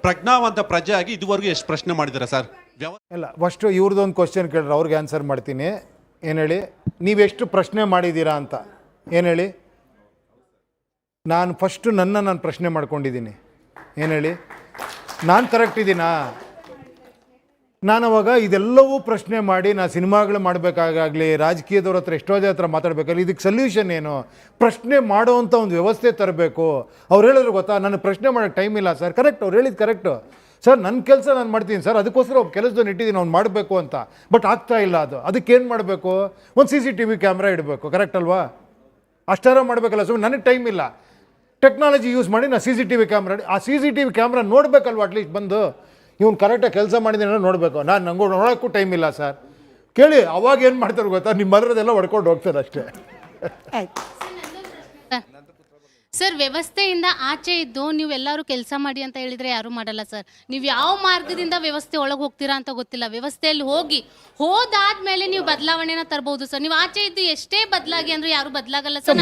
ಪ್ರಜ್ಞಾವಂತ ಪ್ರಜೆ ಆಗಿ ಇದುವರೆಗೂ ಎಷ್ಟು ಪ್ರಶ್ನೆ ಮಾಡಿದ್ದೀರಾ ಸರ್? ಇಲ್ಲ, ಫಸ್ಟು ಇವ್ರದ್ದೊಂದು ಕ್ವಶನ್ ಕೇಳಿದ್ರೆ ಅವ್ರಿಗೆ ಆನ್ಸರ್ ಮಾಡ್ತೀನಿ. ಏನು ಹೇಳಿ, ನೀವೆಷ್ಟು ಪ್ರಶ್ನೆ ಮಾಡಿದ್ದೀರಾ ಅಂತ ಏನು ಹೇಳಿ? ನಾನು ಫಸ್ಟು ನಾನು ಪ್ರಶ್ನೆ ಮಾಡ್ಕೊಂಡಿದ್ದೀನಿ. ಏನು ಹೇಳಿ, ನಾನು ಕರೆಕ್ಟ್ ಇದ್ದೀನಾ? ನಾನು ಅವಾಗ ಇದೆಲ್ಲವೂ ಪ್ರಶ್ನೆ ಮಾಡಿ ನಾ ಸಿನಿಮಾಗಳು ಮಾಡಬೇಕಾಗಲಿ, ರಾಜಕೀಯದವ್ರ ಹತ್ರ ಎಷ್ಟೋ ಹತ್ರ ಮಾತಾಡಬೇಕಾಗಲಿ, ಇದಕ್ಕೆ ಸೊಲ್ಯೂಷನ್ ಏನು? ಪ್ರಶ್ನೆ ಮಾಡೋವಂಥ ಒಂದು ವ್ಯವಸ್ಥೆ ತರಬೇಕು. ಅವ್ರು ಹೇಳಿದ್ರು ಗೊತ್ತಾ, ನನಗೆ ಪ್ರಶ್ನೆ ಮಾಡೋಕ್ಕೆ ಟೈಮ್ ಇಲ್ಲ ಸರ್. ಕರೆಕ್ಟ್, ಅವ್ರು ಹೇಳಿದ್ದು ಕರೆಕ್ಟು ಸರ್. ನನ್ನ ಕೆಲಸ ನಾನು ಮಾಡ್ತೀನಿ ಸರ್, ಅದಕ್ಕೋಸ್ಕರ ಒಬ್ಬ ಕೆಲಸದವ್ನು ಇಟ್ಟಿದ್ದೀನಿ, ಅವ್ನು ಮಾಡಬೇಕು ಅಂತ. ಬಟ್ ಆಗ್ತಾ ಇಲ್ಲ ಅದು. ಅದಕ್ಕೇನು ಮಾಡಬೇಕು? ಒಂದು CCTV ಕ್ಯಾಮ್ರಾ ಇಡಬೇಕು. ಕರೆಕ್ಟ್ ಅಲ್ವಾ? ಅಷ್ಟಾರ ಮಾಡಬೇಕಲ್ಲ. ಸುಮ್ಮನೆ ನನಗೆ ಟೈಮ್ ಇಲ್ಲ, ಟೆಕ್ನಾಲಜಿ ಯೂಸ್ ಮಾಡಿ ನಾನು CCTV ಕ್ಯಾಮ್ರಾ, ಆ CCTV ಕ್ಯಾಮ್ರಾ ನೋಡಬೇಕಲ್ವ ಅಟ್ಲೀಸ್ಟ್ ಬಂದು, ಇವ್ನು ಕರೆಕ್ಟಾಗಿ ಕೆಲಸ ಮಾಡಿದ್ದೀನಿ ನೋಡಬೇಕು. ನಂಗೆ ನೋಡೋಕ್ಕೂ ಟೈಮ್ ಇಲ್ಲ ಸರ್. ಕೇಳಿ, ಅವಾಗ ಏನು ಮಾಡ್ತಾರೆ ಗೊತ್ತಾ, ನಿಮ್ಮ ಮದ್ರದೆಲ್ಲ ಹೊಡ್ಕೊಂಡು ಹೋಗ್ತಾರೆ ಅಷ್ಟೇ. ಸರ್, ವ್ಯವಸ್ಥೆಯಿಂದ ಆಚೆ ಇದ್ದು ನೀವು ಎಲ್ಲರೂ ಕೆಲಸ ಮಾಡಿ ಅಂತ ಹೇಳಿದ್ರೆ ಯಾರು ಮಾಡಲ್ಲ ಸರ್. ನೀವು ಯಾವ ಮಾರ್ಗದಿಂದ ವ್ಯವಸ್ಥೆ ಒಳಗೆ ಹೋಗ್ತೀರಾ ಅಂತ ಗೊತ್ತಿಲ್ಲ. ವ್ಯವಸ್ಥೆಯಲ್ಲಿ ಹೋದಾದ್ಮೇಲೆ ನೀವು ಬದಲಾವಣೆನ ತರಬಹುದು ಸರ್. ನೀವು ಆಚೆ ಇದ್ದು ಎಷ್ಟೇ ಬದಲಾಗಿ ಅಂದ್ರೆ ಯಾರು ಬದಲಾಗಲ್ಲ ಸರ್.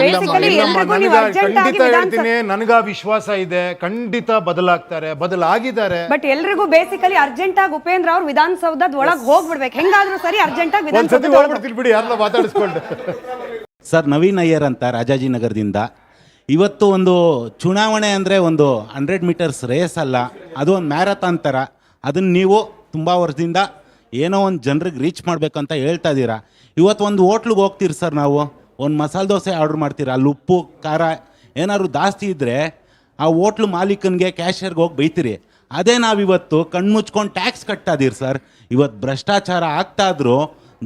ಖಂಡಿತ ಹೇಳ್ತೀನಿ, ನನಗ ವಿಶ್ವಾಸ ಇದೆ, ಖಂಡಿತ ಬದಲಾಗಿದ್ದಾರೆ. ಬಟ್ ಎಲ್ರಿಗೂ ಬೇಸಿಕಲಿ ಅರ್ಜೆಂಟ್ ಆಗಿ ಉಪೇಂದ್ರ ಅವ್ರು ವಿಧಾನಸೌಧದ ಒಳಗೆ ಹೋಗ್ಬಿಡ್ಬೇಕು. ಹೆಂಗಾದ್ರೂ ಸರಿ ಅರ್ಜೆಂಟ್ ಆಗಿ ವಿಧಾನಸೌಧ ಬಿಡಿ, ಯಾರನ್ನ ಮಾತಾಡಿಸ್ಕೊಂಡು. ಸರ್, ನವೀನ್ ಅಯ್ಯರ್ ಅಂತ ರಾಜಾಜಿನಗರದಿಂದ. ಇವತ್ತು ಒಂದು ಚುನಾವಣೆ ಅಂದರೆ ಒಂದು 100 ಮೀಟರ್ಸ್ ರೇಸ್ ಅಲ್ಲ, ಅದು ಒಂದು ಮ್ಯಾರಥಾನ್ ಥರ. ಅದನ್ನು ನೀವು ತುಂಬ ವರ್ಷದಿಂದ ಏನೋ ಒಂದು ಜನರಿಗೆ ರೀಚ್ ಮಾಡಬೇಕಂತ ಹೇಳ್ತಾ ಇದ್ದೀರಾ. ಇವತ್ತು ಒಂದು ಹೋಟ್ಲಿಗೆ ಹೋಗ್ತೀರಿ ಸರ್, ನಾವು ಒಂದು ಮಸಾಲೆ ದೋಸೆ ಆರ್ಡ್ರ್ ಮಾಡ್ತೀರ, ಅಲ್ಲಿ ಉಪ್ಪು ಖಾರ ಏನಾದ್ರು ಜಾಸ್ತಿ ಇದ್ದರೆ ಆ ಹೋಟ್ಲು ಮಾಲೀಕನಿಗೆ ಕ್ಯಾಶಿಯರ್ಗೆ ಹೋಗಿ ಬೈತೀರಿ. ಅದೇ ನಾವಿವತ್ತು ಕಣ್ಮುಚ್ಕೊಂಡು ಟ್ಯಾಕ್ಸ್ ಕಟ್ಟಾದೀರಿ ಸರ್. ಇವತ್ತು ಭ್ರಷ್ಟಾಚಾರ ಆಗ್ತಾಯಿದ್ರು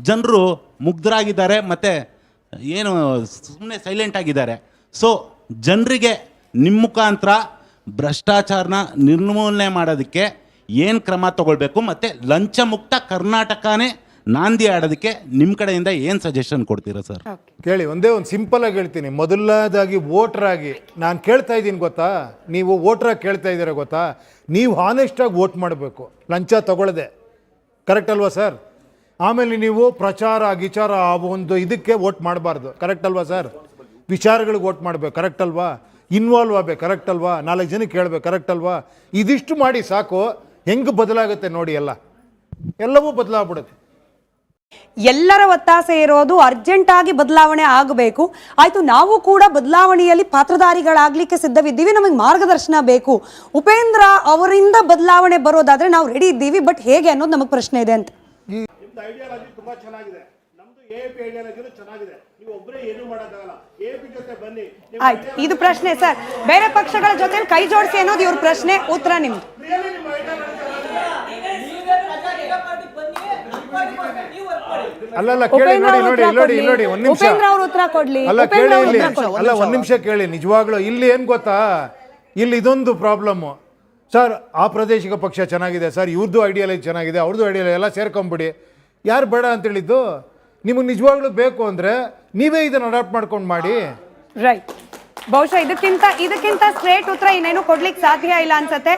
ಜನರು ಮುಗ್ಧರಾಗಿದ್ದಾರೆ, ಮತ್ತು ಏನು ಸುಮ್ಮನೆ ಸೈಲೆಂಟ್ ಆಗಿದ್ದಾರೆ. ಸೊ ಜನರಿಗೆ ನಿಮ್ಮ ಮುಖಾಂತರ ಭ್ರಷ್ಟಾಚಾರನ ನಿರ್ಮೂಲನೆ ಮಾಡೋದಕ್ಕೆ ಏನು ಕ್ರಮ ತಗೊಳ್ಬೇಕು, ಮತ್ತು ಲಂಚ ಮುಕ್ತ ಕರ್ನಾಟಕನೇ ನಾಂದಿ ಆಡೋದಕ್ಕೆ ನಿಮ್ಮ ಕಡೆಯಿಂದ ಏನು ಸಜೆಷನ್ ಕೊಡ್ತೀರಾ ಸರ್? ಕೇಳಿ, ಒಂದೇ ಒಂದು ಸಿಂಪಲ್ ಆಗಿ ಹೇಳ್ತೀನಿ. ಮೊದಲನೇದಾಗಿ ವೋಟ್ರಾಗಿ ನಾನು ಕೇಳ್ತಾ ಇದ್ದೀನಿ ಗೊತ್ತಾ, ನೀವು ವೋಟ್ರಾಗಿ ಕೇಳ್ತಾ ಇದ್ದೀರಾ ಗೊತ್ತಾ, ನೀವು ಹಾನೆಸ್ಟಾಗಿ ವೋಟ್ ಮಾಡಬೇಕು, ಲಂಚ ತಗೊಳ್ಳದೆ. ಕರೆಕ್ಟ್ ಅಲ್ವಾ ಸರ್? ಆಮೇಲೆ ನೀವು ಪ್ರಚಾರ ಗಿಚಾರ ಆ ಒಂದು ಇದಕ್ಕೆ ವೋಟ್ ಮಾಡಬಾರ್ದು. ಕರೆಕ್ಟ್ ಅಲ್ವಾ ಸರ್? ವಿಚಾರಗಳಿಗೆ ವೋಟ್ ಮಾಡಬೇಕು. ಕರೆಕ್ಟ್ ಅಲ್ವಾ? ಇನ್ವಾಲ್ವ್ ಆಗಬೇಕು. ಕರೆಕ್ಟ್ ಅಲ್ವಾ? 4 ಜನಕ್ಕೆ ಕೇಳಬೇಕು. ಕರೆಕ್ಟ್ ಅಲ್ವಾ? ಇದಿಷ್ಟು ಮಾಡಿ ಸಾಕು, ಹೆಂಗೆ ಬದಲಾಗುತ್ತೆ ನೋಡಿ, ಎಲ್ಲವೂ ಬದಲಾಗ್ಬಿಡುತ್ತೆ. ಎಲ್ಲರ ಒತ್ತಾಸೆ ಇರೋದು ಅರ್ಜೆಂಟ್ ಆಗಿ ಬದಲಾವಣೆ ಆಗಬೇಕು. ಆಯ್ತು, ನಾವು ಕೂಡ ಬದಲಾವಣೆಯಲ್ಲಿ ಪಾತ್ರಧಾರಿಗಳಾಗ್ಲಿಕ್ಕೆ ಸಿದ್ಧವಿದ್ದೀವಿ, ನಮಗೆ ಮಾರ್ಗದರ್ಶನ ಬೇಕು. ಉಪೇಂದ್ರ ಅವರಿಂದ ಬದಲಾವಣೆ ಬರೋದಾದ್ರೆ ನಾವು ರೆಡಿ ಇದ್ದೀವಿ, ಬಟ್ ಹೇಗೆ ಅನ್ನೋದು ನಮಗೆ ಪ್ರಶ್ನೆ ಇದೆ ಅಂತ. ತುಂಬಾ ಚೆನ್ನಾಗಿದೆ, ನಮ್ದು AAP ಐಡಿಯಾಲಜಿ ಚೆನ್ನಾಗಿದೆ, ನೀವು ಒಬ್ಬರೇ ಏನು ಮಾಡೋದಾಗಲ್ಲ, AAP ಜೊತೆ ಬನ್ನಿ. ಆಯ್ತು, ಇದು ಪ್ರಶ್ನೆ ಸರ್. ಬೇರೆ ಪಕ್ಷಗಳ ಜೊತೆ ಕೈ ಜೋಡಿಸಿ ಅನ್ನೋದು ಇವ್ರ ಪ್ರಶ್ನೆ. ಉತ್ತರ ನಿಮ್ದು. ಅಲ್ಲಲ್ಲ, ಕೇಳಿ ನೋಡಿ, ಒಂದ್ ನಿಮಿಷ. ಉಪೇಂದ್ರ ಅವರು ಉತ್ತರ ಕೊಡ್ಲಿ. ಅಲ್ಲ ಕೇಳಿ, ಇಲ್ಲಿ ಅಲ್ಲ, ಒಂದ್ ನಿಮಿಷ ಕೇಳಿ. ನಿಜವಾಗ್ಲೂ ಇಲ್ಲಿ ಏನ್ ಗೊತ್ತಾ, ಇಲ್ಲಿ ಇದೊಂದು ಪ್ರಾಬ್ಲಮ್ಮು ಸರ್. ಆ ಪ್ರಾದೇಶಿಕ ಪಕ್ಷ ಚೆನ್ನಾಗಿದೆ ಸರ್, ಇವ್ರದ್ದು ಐಡಿಯಾಲಜಿ ಚೆನ್ನಾಗಿದೆ, ಅವ್ರದ್ದು ಐಡಿಯಾಲಜಿ, ಎಲ್ಲ ಸೇರ್ಕೊಂಬಿಡಿ. ಯಾರು ಬೇಡ ಅಂತೇಳಿದ್ದು? ನಿಮಗೆ ನಿಜವಾಗ್ಲೂ ಬೇಕು ಅಂದರೆ ನೀವೇ ಇದನ್ನು ಅಡಾಪ್ಟ್ ಮಾಡ್ಕೊಂಡು ಮಾಡಿ. ರೈಟ್. ಬಹುಶಃ ಇದಕ್ಕಿಂತ ಸ್ಟ್ರೇಟ್ ಉತ್ತರ ಇನ್ನೇನು ಕೊಡ್ಲಿಕ್ಕೆ ಸಾಧ್ಯ ಇಲ್ಲ ಅನ್ಸತ್ತೆ.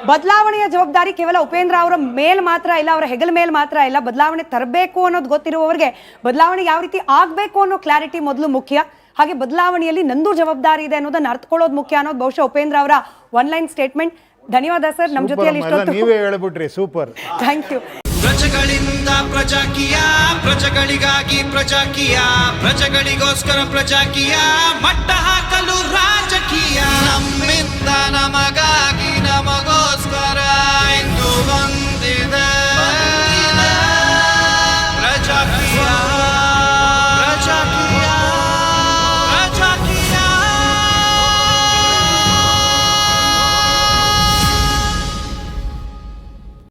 ಬದಲಾವಣೆಯ ಜವಾಬ್ದಾರಿ ಕೇವಲ ಉಪೇಂದ್ರ ಅವರ ಮೇಲ್ ಮಾತ್ರ ಇಲ್ಲ, ಅವರ ಹೆಗಲ ಮೇಲ್ ಮಾತ್ರ ಇಲ್ಲ. ಬದಲಾವಣೆ ತರಬೇಕು ಅನ್ನೋದು ಗೊತ್ತಿರುವವರಿಗೆ ಬದಲಾವಣೆ ಯಾವ ರೀತಿ ಆಗಬೇಕು ಅನ್ನೋ ಕ್ಲಾರಿಟಿ ಮೊದಲು ಮುಖ್ಯ. ಹಾಗೆ ಬದಲಾವಣೆಯಲ್ಲಿ ನಂದು ಜವಾಬ್ದಾರಿ ಇದೆ ಅನ್ನೋದನ್ನ ಅರ್ಥಕೊಳ್ಳೋದು ಮುಖ್ಯ ಅನ್ನೋದು ಬಹುಶಃ ಉಪೇಂದ್ರ ಅವರ ಒನ್ಲೈನ್ ಸ್ಟೇಟ್ಮೆಂಟ್. ಧನ್ಯವಾದ ಸರ್, ನಮ್ಮ ಜೊತೆಯಲ್ಲಿ ನೀವೇ ಹೇಳ್ಬಿಟ್ರಿ, ಸೂಪರ್. Thank you. ಪ್ರಜೆಗಳಿಂದ ಪ್ರಜಾಕೀಯ, ಪ್ರಜೆಗಳಿಗಾಗಿ ಪ್ರಜಾಕೀಯ, ಪ್ರಜೆಗಳಿಗೋಸ್ಕರ ಪ್ರಜಾಕೀಯ, ಮಟ್ಟ ಹಾಕಲು ರಾಜಕೀಯ, ನಮ್ಮಿಂದ ನಮಗಾಗಿ ನಮಗೋ